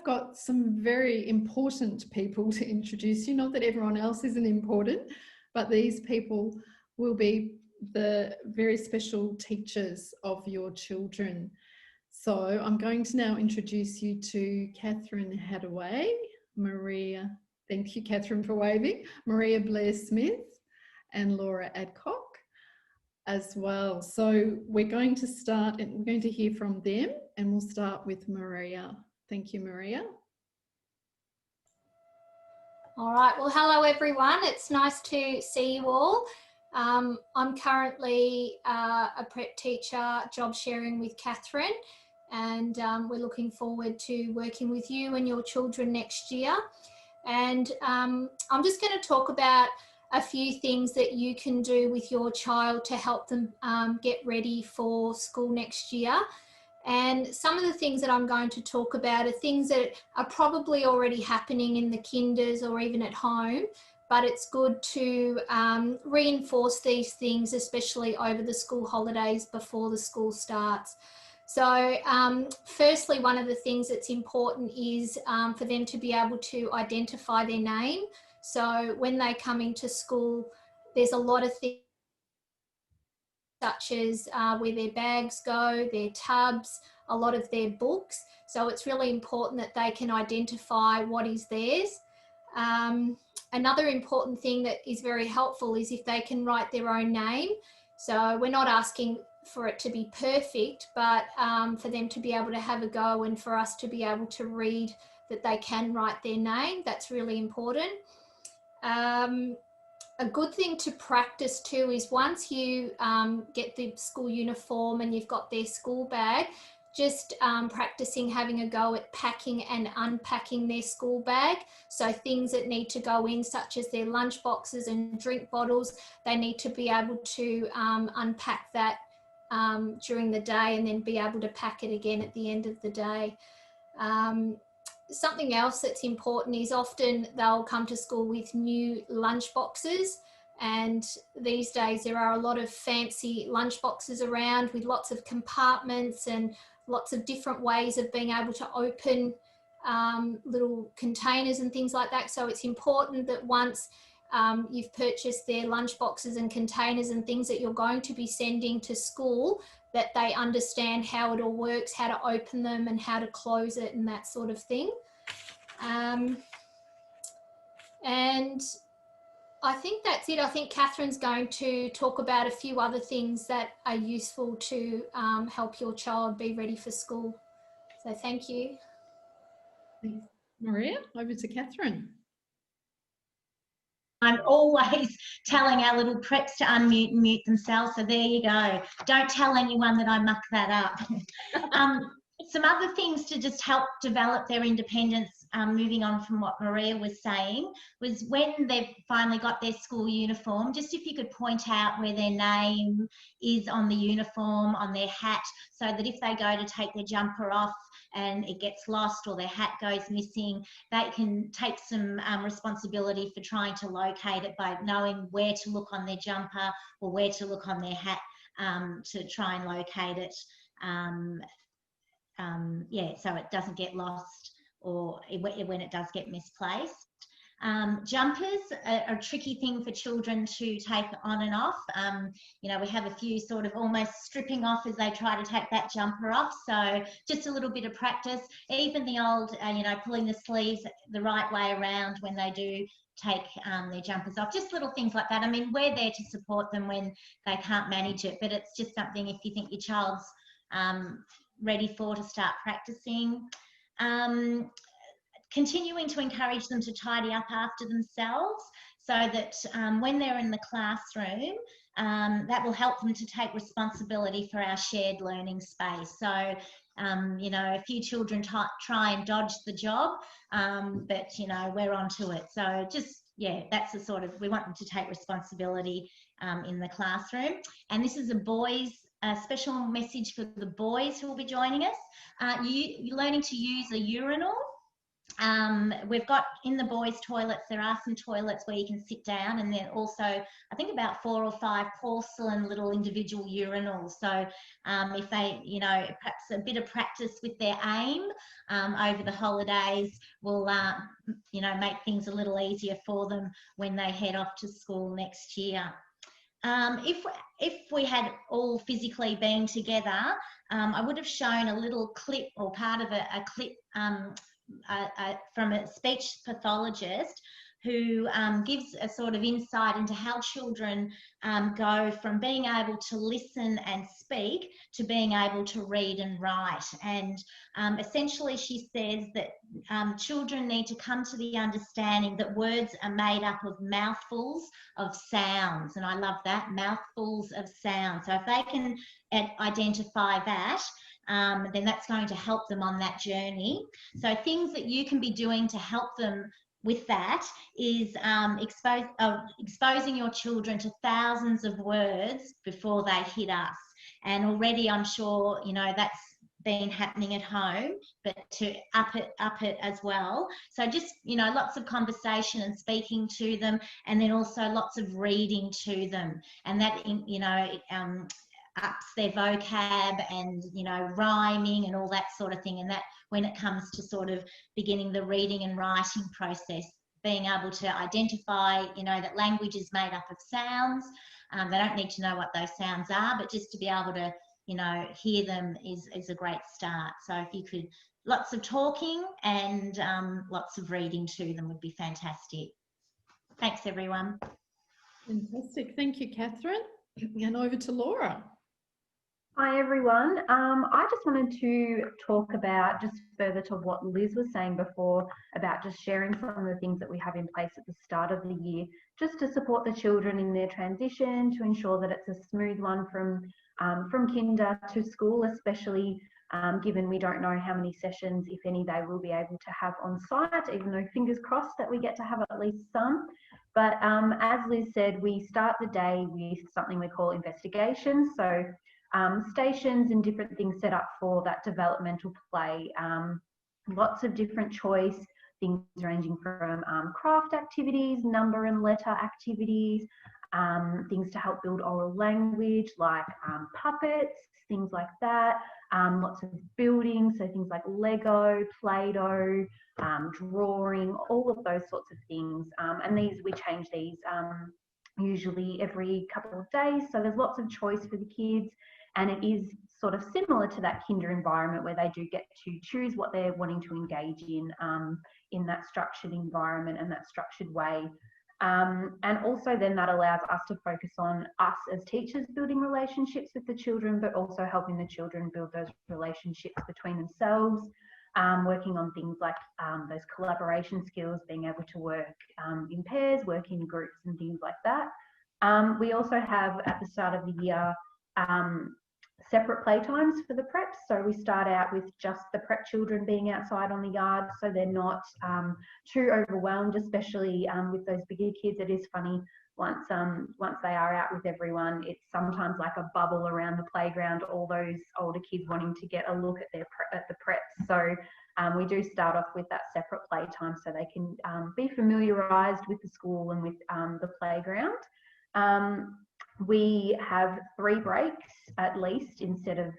got some very important people to introduce you. Not that everyone else isn't important, but these people will be the very special teachers of your children. So I'm going to now introduce you to Catherine Hadaway, Maria, thank you Catherine for waving, Maria Blair-Smith and Laura Adcock as well. So we're going to start and we're going to hear from them, and we'll start with Maria. Thank you, Maria. All right, well, hello everyone. It's nice to see you all. I'm currently a prep teacher, job sharing with Catherine, and we're looking forward to working with you and your children next year. And I'm just going to talk about a few things that you can do with your child to help them get ready for school next year. And some of the things that I'm going to talk about are things that are probably already happening in the kinders or even at home, but it's good to reinforce these things, especially over the school holidays before the school starts. So firstly, one of the things that's important is for them to be able to identify their name. So when they come into school, there's a lot of things such as where their bags go, their tubs, a lot of their books. So it's really important that they can identify what is theirs. Another important thing that is very helpful is if they can write their own name. So we're not asking for it to be perfect, but for them to be able to have a go and for us to be able to read that they can write their name. That's really important. A good thing to practice too is once you get the school uniform and you've got their school bag, just practicing having a go at packing and unpacking their school bag. So things that need to go in, such as their lunch boxes and drink bottles, they need to be able to unpack that during the day and then be able to pack it again at the end of the day. Something else that's important is often they'll come to school with new lunch boxes, and these days there are a lot of fancy lunch boxes around with lots of compartments and lots of different ways of being able to open little containers and things like that. So it's important that once you've purchased their lunch boxes and containers and things that you're going to be sending to school, that they understand how it all works, how to open them and how to close it and that sort of thing. And I think that's it. I think Catherine's going to talk about a few other things that are useful to help your child be ready for school. So thank you. Thanks, Maria. Over to Catherine. I'm always telling our little preps to unmute and mute themselves, so there you go. Don't tell anyone that I mucked that up. Some other things to just help develop their independence, moving on from what Maria was saying, was when they've finally got their school uniform, just if you could point out where their name is on the uniform, on their hat, so that if they go to take their jumper off and it gets lost or their hat goes missing, they can take some responsibility for trying to locate it by knowing where to look on their jumper or where to look on their hat to try and locate it. Yeah, so it doesn't get lost or when it does get misplaced. Jumpers are a tricky thing for children to take on and off. You know, we have a few sort of almost stripping off as they try to take that jumper off. So just a little bit of practice. Even the old, you know, pulling the sleeves the right way around when they do take their jumpers off. Just little things like that. I mean, we're there to support them when they can't manage it, but it's just something if you think your child's ready to start practicing. Continuing to encourage them to tidy up after themselves so that when they're in the classroom, that will help them to take responsibility for our shared learning space. So, you know, a few children try and dodge the job, but, you know, we're onto it. So just, yeah, that's the sort of, we want them to take responsibility in the classroom. And this is a special message for the boys who will be joining us. You're learning to use a urinal. We've got in the boys' toilets, there are some toilets where you can sit down, and then also I think about 4 or 5 porcelain little individual urinals. So if they, you know, perhaps a bit of practice with their aim over the holidays will, you know, make things a little easier for them when they head off to school next year. If we had all physically been together, I would have shown a little clip or part of a clip from a speech pathologist who gives a sort of insight into how children go from being able to listen and speak to being able to read and write. And essentially she says that children need to come to the understanding that words are made up of mouthfuls of sounds. And I love that, mouthfuls of sound. So if they can identify that, then that's going to help them on that journey. So things that you can be doing to help them with that is exposing your children to thousands of words before they hit us. And already I'm sure, you know, that's been happening at home, but to up it as well. So just, you know, lots of conversation and speaking to them, and then also lots of reading to them. And that, you know, ups their vocab and, you know, rhyming and all that sort of thing. And that when it comes to sort of beginning the reading and writing process, being able to identify, you know, that language is made up of sounds. They don't need to know what those sounds are, but just to be able to, you know, hear them is a great start. So if you could, lots of talking and lots of reading to them would be fantastic. Thanks, everyone. Fantastic. Thank you, Catherine. And over to Laura. Hi everyone. I just wanted to talk about, just further to what Liz was saying before, about just sharing some of the things that we have in place at the start of the year, just to support the children in their transition, to ensure that it's a smooth one from kinder to school, especially given we don't know how many sessions, if any, they will be able to have on site, even though fingers crossed that we get to have at least some. But as Liz said, we start the day with something we call investigations. So stations and different things set up for that developmental play. Lots of different choice, things ranging from craft activities, number and letter activities, things to help build oral language like puppets, things like that. Lots of building, so things like Lego, Play-Doh, drawing, all of those sorts of things. And we change these usually every couple of days. So there's lots of choice for the kids. And it is sort of similar to that kinder environment where they do get to choose what they're wanting to engage in that structured environment and that structured way. And also then that allows us to focus on us as teachers building relationships with the children, but also helping the children build those relationships between themselves, working on things like those collaboration skills, being able to work in pairs, work in groups and things like that. We also have at the start of the year separate playtimes for the preps. So we start out with just the prep children being outside on the yard, so they're not too overwhelmed, especially with those bigger kids. It is funny, once they are out with everyone, it's sometimes like a bubble around the playground, all those older kids wanting to get a look at the preps. So we do start off with that separate playtime so they can be familiarised with the school and with the playground. We have 3 breaks at least instead of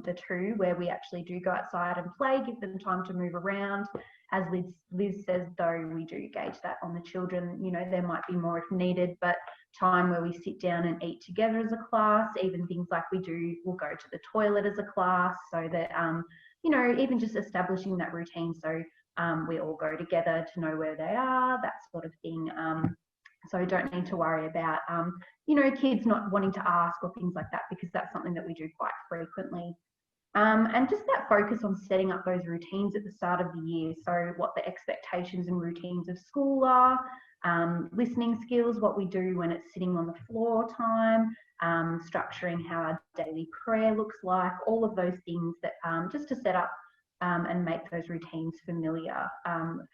the 2, where we actually do go outside and play, give them time to move around. As Liz says, though, we do gauge that on the children. You know, there might be more if needed, but time where we sit down and eat together as a class, even things like we'll go to the toilet as a class, so that, you know, even just establishing that routine. So we all go together to know where they are, that sort of thing. So don't need to worry about, you know, kids not wanting to ask or things like that, because that's something that we do quite frequently. And just that focus on setting up those routines at the start of the year. So what the expectations and routines of school are, listening skills, what we do when it's sitting on the floor time, structuring how our daily prayer looks like, all of those things that just to set up and make those routines familiar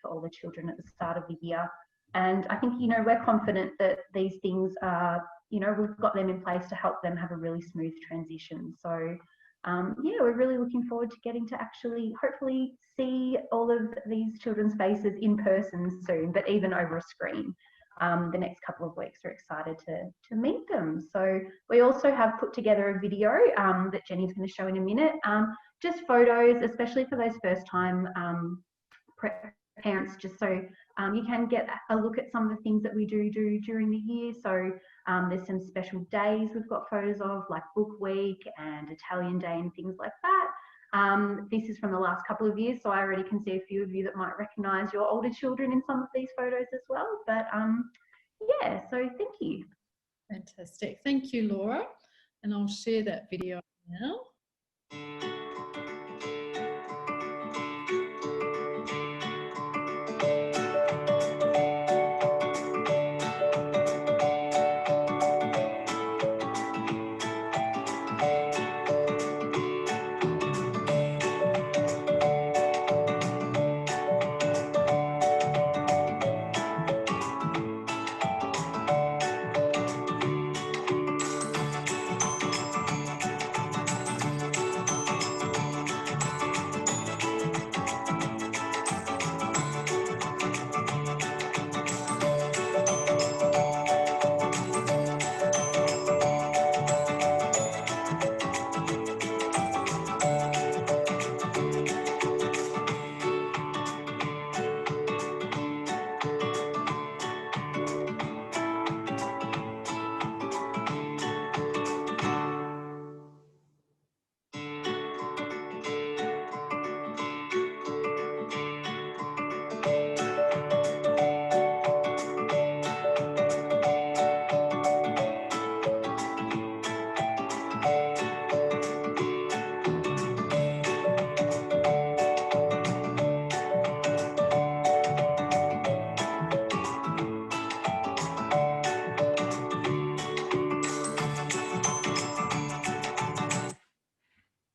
for all the children at the start of the year. And I think, you know, we're confident that these things are, you know, we've got them in place to help them have a really smooth transition. So yeah, we're really looking forward to getting to actually hopefully see all of these children's faces in person soon, but even over a screen. The next couple of weeks, we're excited to meet them. So we also have put together a video that Jenny's going to show in a minute, just photos, especially for those first time parents, just so you can get a look at some of the things that we do during the year. So there's some special days we've got photos of, like Book Week and Italian Day and things like that. This is from the last couple of years, so I already can see a few of you that might recognise your older children in some of these photos as well. But yeah, so thank you. Fantastic. Thank you, Laura. And I'll share that video now.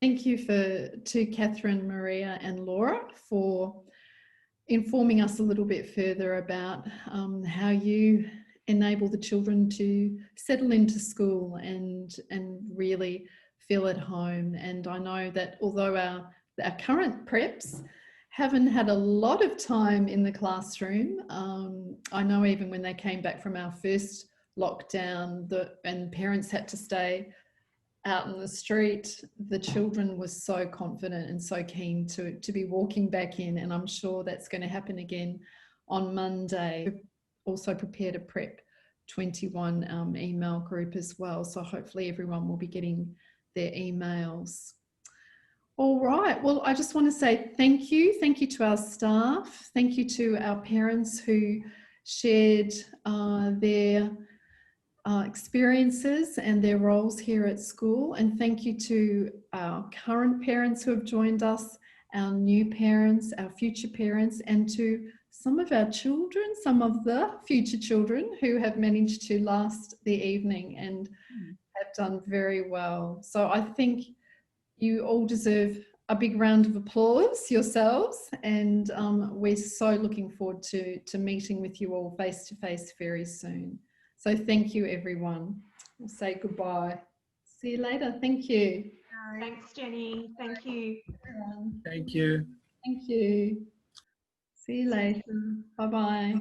Thank you to Catherine, Maria and Laura for informing us a little bit further about how you enable the children to settle into school and really feel at home. And I know that although our current preps haven't had a lot of time in the classroom, I know even when they came back from our first lockdown and parents had to stay out in the street, the children were so confident and so keen to be walking back in, and I'm sure that's going to happen again on Monday. We've also prepared a Prep 21 email group as well, so hopefully everyone will be getting their emails. All right, well, I just want to say thank you to our staff, thank you to our parents who shared their experiences and their roles here at school, and thank you to our current parents who have joined us, our new parents, our future parents, and to some of our children, some of the future children who have managed to last the evening and have done very well. So I think you all deserve a big round of applause yourselves, and we're so looking forward to meeting with you all face to face very soon. So thank you, everyone. We'll say goodbye. See you later. Thank you. Thanks, Jenny. Thank you. Thank you. Thank you. See you later. Bye-bye.